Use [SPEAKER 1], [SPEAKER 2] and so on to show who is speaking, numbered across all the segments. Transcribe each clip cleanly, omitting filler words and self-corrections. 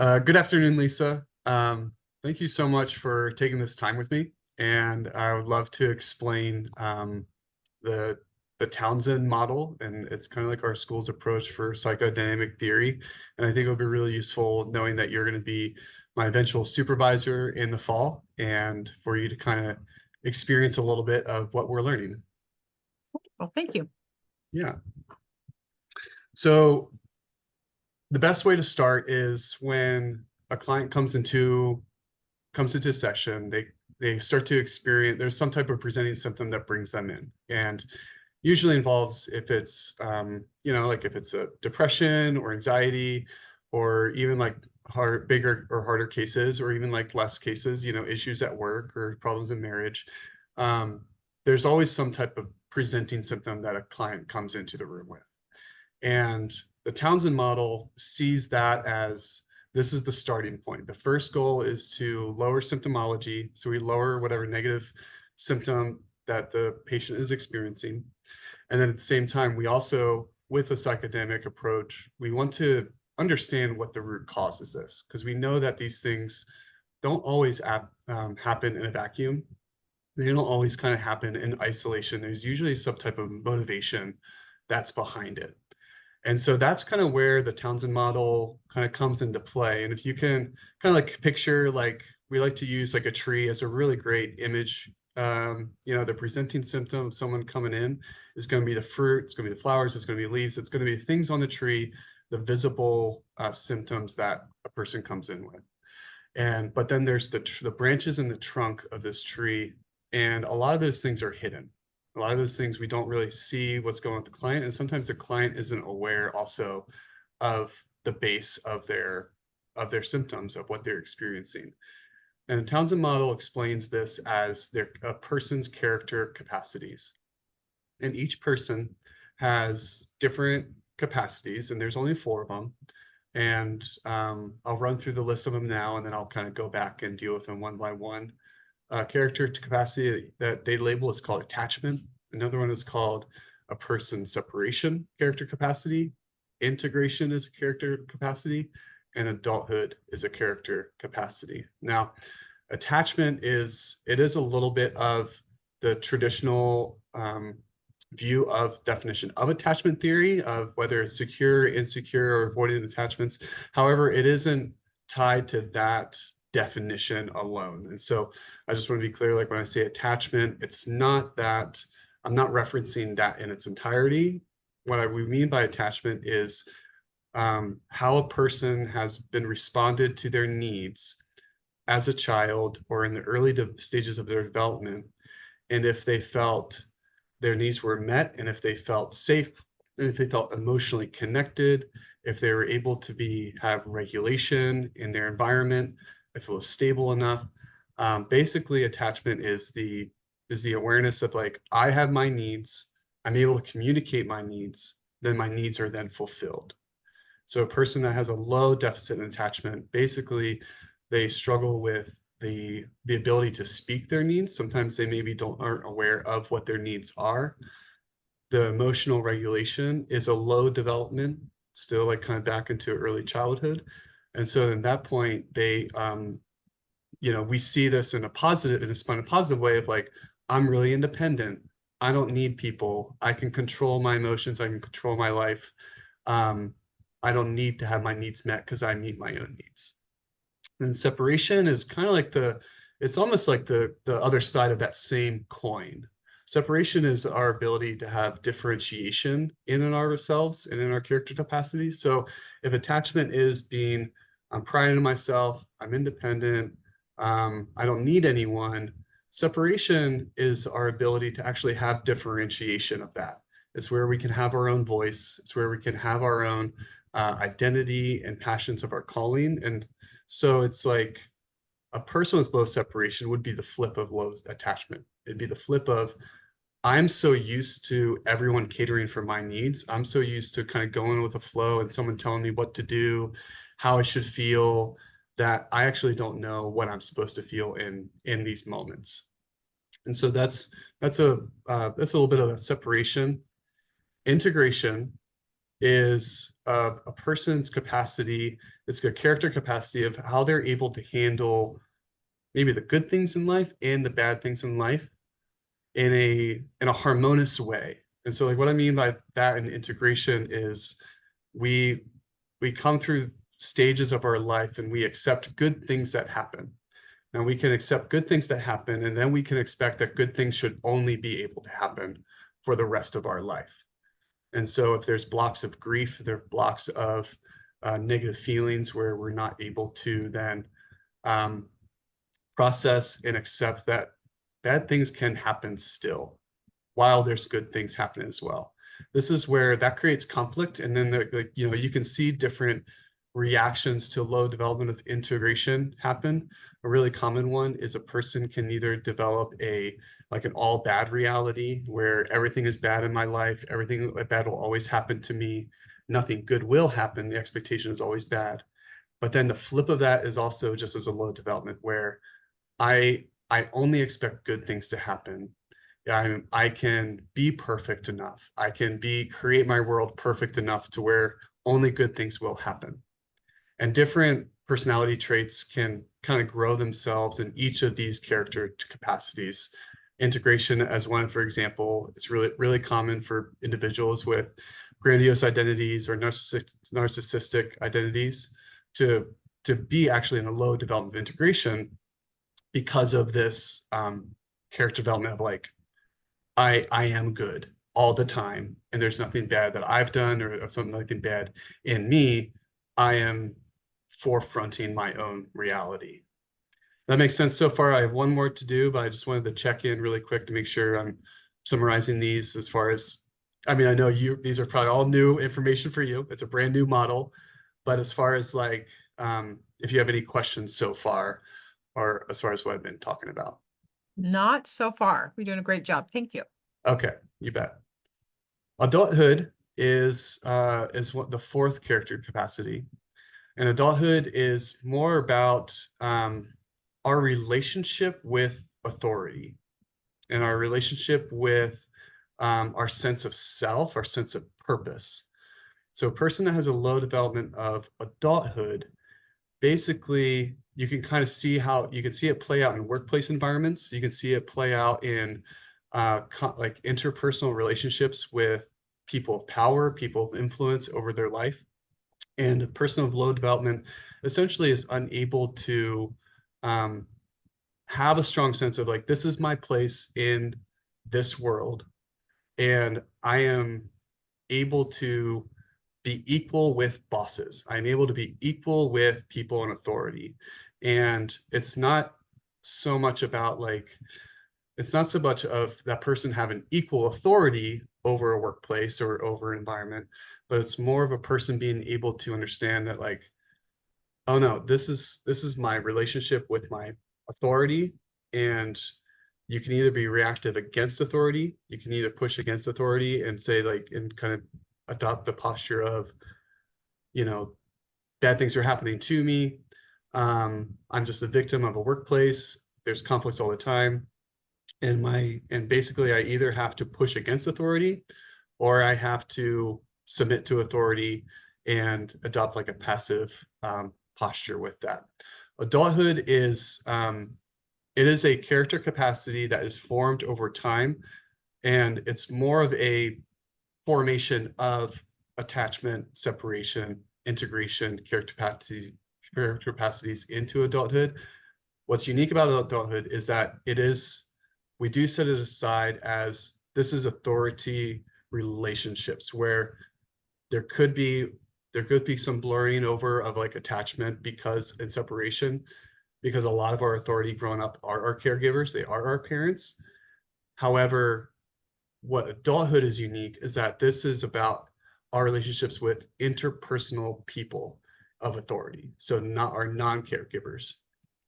[SPEAKER 1] Good afternoon, Lisa. Thank you so much for taking this time with me. And I would love to explain the the Townsend model, and it's kind of like our school's approach for psychodynamic theory. And I think it'll be really useful knowing that you're going to be my eventual supervisor in the fall, and for you to kind of experience a little bit of what we're learning.
[SPEAKER 2] Well, thank you.
[SPEAKER 1] Yeah. So the best way to start is when a client comes into session, they start to experience, there's some type of presenting symptom that brings them in, and usually involves, if it's like if it's a depression or anxiety, or even like bigger or harder cases, or even like less cases, issues at work or problems in marriage. um, there's always some type of presenting symptom that a client comes into the room with. And the Townsend model sees that as, this is the starting point. The first goal is to lower symptomology. So we lower whatever negative symptom that the patient is experiencing. And then at the same time, we also, with a psychodynamic approach, we want to understand what the root cause is this, because we know that these things don't always happen in a vacuum. They don't always kind of happen in isolation. There's usually some type of motivation that's behind it. And so that's kind of where the Townsend model kind of comes into play. And if you can kind of like picture, like we like to use like a tree as a really great image. The presenting symptom of someone coming in is going to be the fruit, it's going to be the flowers, it's going to be leaves, it's going to be things on the tree, the visible symptoms that a person comes in with. But then there's the branches in the trunk of this tree, and a lot of those things are hidden. A lot of those things we don't really see what's going on with the client, and sometimes the client isn't aware also of the base of their symptoms, of what they're experiencing. And the Townsend model explains this as a person's character capacities. And each person has different capacities, and there's only 4 of them. And I'll run through the list of them now, and then I'll kind of go back and deal with them one by one. Character capacity that they label is called attachment. Another one is called a person separation character capacity. Integration is a character capacity, and adulthood is a character capacity. Now, attachment is a little bit of the traditional view of definition of attachment theory, of whether it's secure, insecure, or avoidant attachments. However, it isn't tied to that definition alone. And so I just want to be clear, like when I say attachment, it's not that, I'm not referencing that in its entirety. What we mean by attachment is how a person has been responded to their needs as a child or in the early stages of their development, and if they felt their needs were met, and if they felt safe, and if they felt emotionally connected, if they were able to have regulation in their environment, if it was stable enough. Basically, attachment is the awareness of, like, I have my needs, I'm able to communicate my needs, then my needs are then fulfilled. So a person that has a low deficit in attachment, basically they struggle with the ability to speak their needs. Sometimes they maybe aren't aware of what their needs are. The emotional regulation is a low development, still like kind of back into early childhood. And so at that point, they we see this in a positive way of, like, I'm really independent. I don't need people. I can control my emotions. I can control my life. I don't need to have my needs met because I meet my own needs. And separation is kind of like it's almost like the other side of that same coin. Separation is our ability to have differentiation in and ourselves and in our character capacity. So if attachment is being, I'm priding on myself, I'm independent, I don't need anyone, separation is our ability to actually have differentiation of that. It's where we can have our own voice. It's where we can have our own identity and passions of our calling. And so it's like a person with low separation would be the flip of low attachment. It'd be the flip of, I'm so used to everyone catering for my needs. I'm so used to kind of going with the flow and someone telling me what to do, how I should feel, that I actually don't know what I'm supposed to feel in these moments. And so that's a little bit of a separation. Integration is a person's capacity, it's a character capacity of how they're able to handle maybe the good things in life and the bad things in life in a harmonious way. And so like what I mean by that in integration is we we come through stages of our life and we accept good things that happen. Now we can accept good things that happen, and then we can expect that good things should only be able to happen for the rest of our life. And so if there's blocks of grief, there are blocks of negative feelings where we're not able to then um, process and accept that bad things can happen still while there's good things happening as well. This is where that creates conflict, and then you can see different reactions to low development of integration happen. A really common one is a person can either develop like an all bad reality where everything is bad in my life, everything bad will always happen to me, nothing good will happen, the expectation is always bad. But then the flip of that is also just as a low development where I only expect good things to happen. I can be perfect enough. I can create my world perfect enough to where only good things will happen. And different personality traits can kind of grow themselves in each of these character capacities. Integration as one, for example, is really common for individuals with grandiose identities or narcissistic identities to be actually in a low development of integration because of this character development of like, I am good all the time, and there's nothing bad that I've done or something bad in me. I am forefronting my own reality. That makes sense so far. I have one more to do, but I just wanted to check in really quick to make sure I'm summarizing these as far as, I mean, I know these are probably all new information for you. It's a brand new model, but as far as like, if you have any questions so far, or as far as what I've been talking about.
[SPEAKER 2] Not so far. You're doing a great job. Thank you.
[SPEAKER 1] Okay, you bet. Adulthood is what the fourth character capacity, and adulthood is more about our relationship with authority and our relationship with our sense of self, our sense of purpose. So a person that has a low development of adulthood, basically you can kind of see how you can see it play out in workplace environments. You can see it play out in like interpersonal relationships with people of power, people of influence over their life. And a person of low development essentially is unable to um, have a strong sense of like, this is my place in this world, and I am able to be equal with bosses. I'm able to be equal with people in authority. And it's not so much about like, it's not so much of that person having equal authority over a workplace or over an environment, but it's more of a person being able to understand that like, oh no, this is my relationship with my authority. And you can either be reactive against authority, you can either push against authority and say like, and kind of adopt the posture of, you know, bad things are happening to me. I'm just a victim of a workplace. There's conflicts all the time. And basically I either have to push against authority or I have to submit to authority and adopt like a passive posture with that. Adulthood is it is a character capacity that is formed over time, and it's more of a formation of attachment, separation, integration, character capacities into adulthood. What's unique about adulthood is that we do set it aside as this is authority relationships where there could be some blurring over of like attachment because and separation, because a lot of our authority growing up are our caregivers, they are our parents. However, what adulthood is unique is that this is about our relationships with interpersonal people of authority, so not our non-caregivers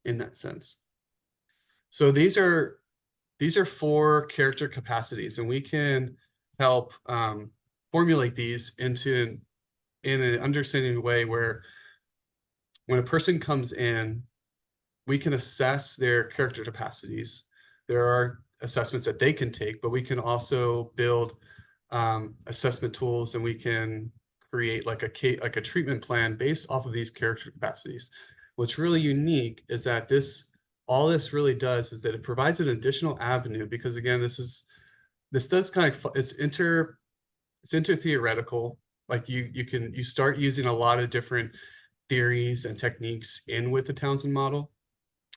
[SPEAKER 1] in that sense. So these are four character capacities, and we can help formulate these into in an understanding way where when a person comes in, we can assess their character capacities. There are assessments that they can take, but we can also build assessment tools, and we can create like a treatment plan based off of these character capacities. What's really unique is that all this really does is that it provides an additional avenue, because again, this does kind of, it's inter theoretical. Like you start using a lot of different theories and techniques in with the Townsend model.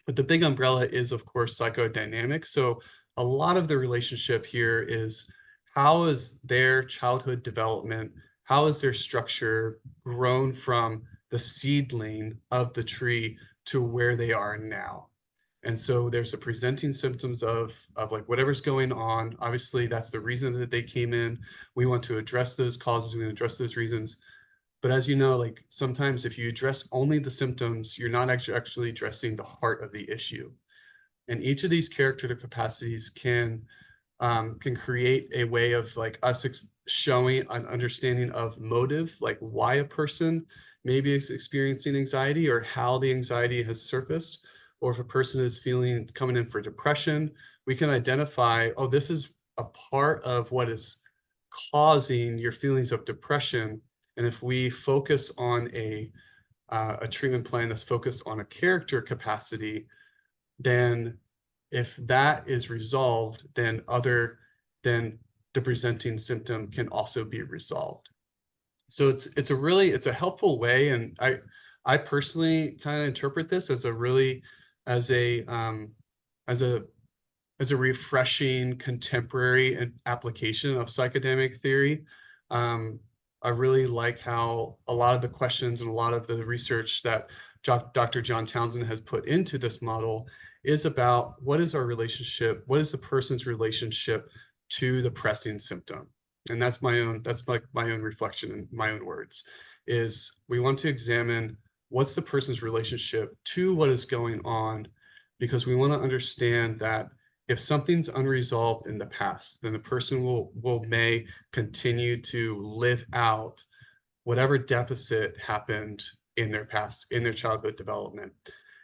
[SPEAKER 1] But the big umbrella is, of course, psychodynamic. So a lot of the relationship here is, how is their childhood development, how is their structure grown from the seedling of the tree to where they are now? And so there's the presenting symptoms of like whatever's going on. Obviously, that's the reason that they came in. We want to address those causes, we want to address those reasons. But as you know, like sometimes if you address only the symptoms, you're not actually addressing the heart of the issue. And each of these character capacities can create a way of like us showing an understanding of motive, like why a person maybe is experiencing anxiety or how the anxiety has surfaced. Or if a person is coming in for depression, we can identify, oh, this is a part of what is causing your feelings of depression. And if we focus on a treatment plan that's focused on a character capacity, then if that is resolved, then the presenting symptom can also be resolved. So it's a helpful way, and I personally kind of interpret this as a really as a as a as a refreshing contemporary application of psychodynamic theory. I really like how a lot of the questions and a lot of the research that Dr. John Townsend has put into this model is about, what is our relationship, what is the person's relationship to the pressing symptom? And that's like my own reflection in my own words, is we want to examine what's the person's relationship to what is going on, because we want to understand that if something's unresolved in the past, then the person may continue to live out whatever deficit happened in their past, in their childhood development.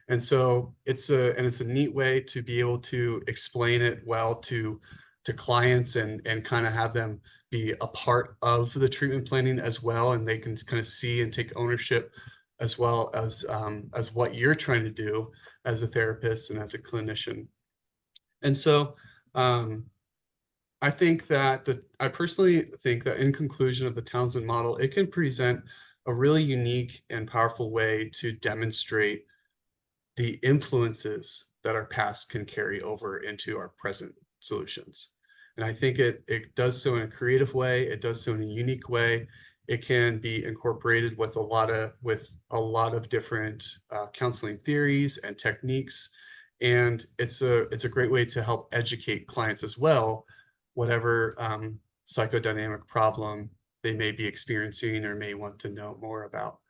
[SPEAKER 1] And so it's a neat way to be able to explain it well to clients, and kind of have them be a part of the treatment planning as well, and they can kind of see and take ownership as well as what you're trying to do as a therapist and as a clinician. And so I personally think that in conclusion of the Townsend model, it can present a really unique and powerful way to demonstrate the influences that our past can carry over into our present solutions. And I think it does so in a creative way. It does so in a unique way. It can be incorporated with a lot of different counseling theories and techniques. And it's a great way to help educate clients as well, whatever psychodynamic problem they may be experiencing or may want to know more about.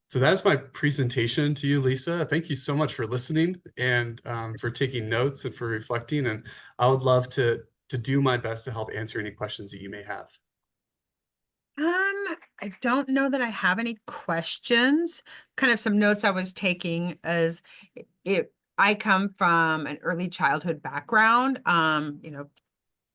[SPEAKER 1] So that is my presentation to you, Lisa. Thank you so much for listening and for taking notes and for reflecting. And I would love to do my best to help answer any questions that you may have.
[SPEAKER 2] I don't know that I have any questions. Kind of some notes I was taking as I come from an early childhood background,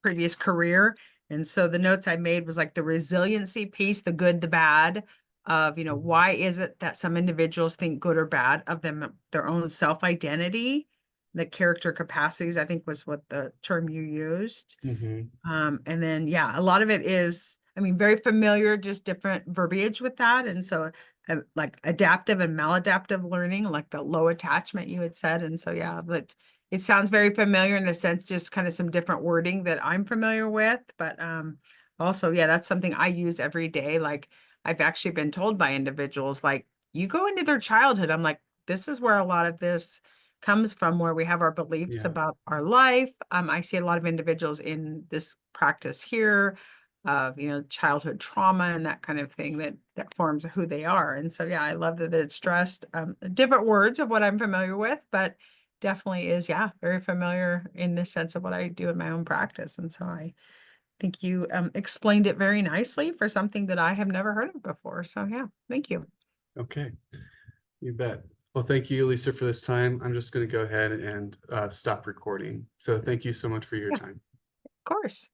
[SPEAKER 2] previous career. And so the notes I made was like the resiliency piece, the good, the bad of, why is it that some individuals think good or bad of them, their own self-identity, the character capacities, I think was what the term you used. And then, yeah, a lot of it is, very familiar, just different verbiage with that. And so like adaptive and maladaptive learning, like the low attachment you had said. And so, yeah, but it sounds very familiar in the sense, just kind of some different wording that I'm familiar with. But also, yeah, that's something I use every day. Like I've actually been told by individuals, like, you go into their childhood. I'm like, this is where a lot of this comes from, where we have our beliefs about our life. I see a lot of individuals in this practice here of, childhood trauma and that kind of thing that forms who they are. And so, yeah, I love that it's stressed, different words of what I'm familiar with, but definitely is, yeah, very familiar in the sense of what I do in my own practice. And so I think you explained it very nicely for something that I have never heard of before. So yeah, thank you.
[SPEAKER 1] Okay, you bet. Well, thank you, Lisa, for this time. I'm just going to go ahead and stop recording. So thank you so much for your time.
[SPEAKER 2] Of course.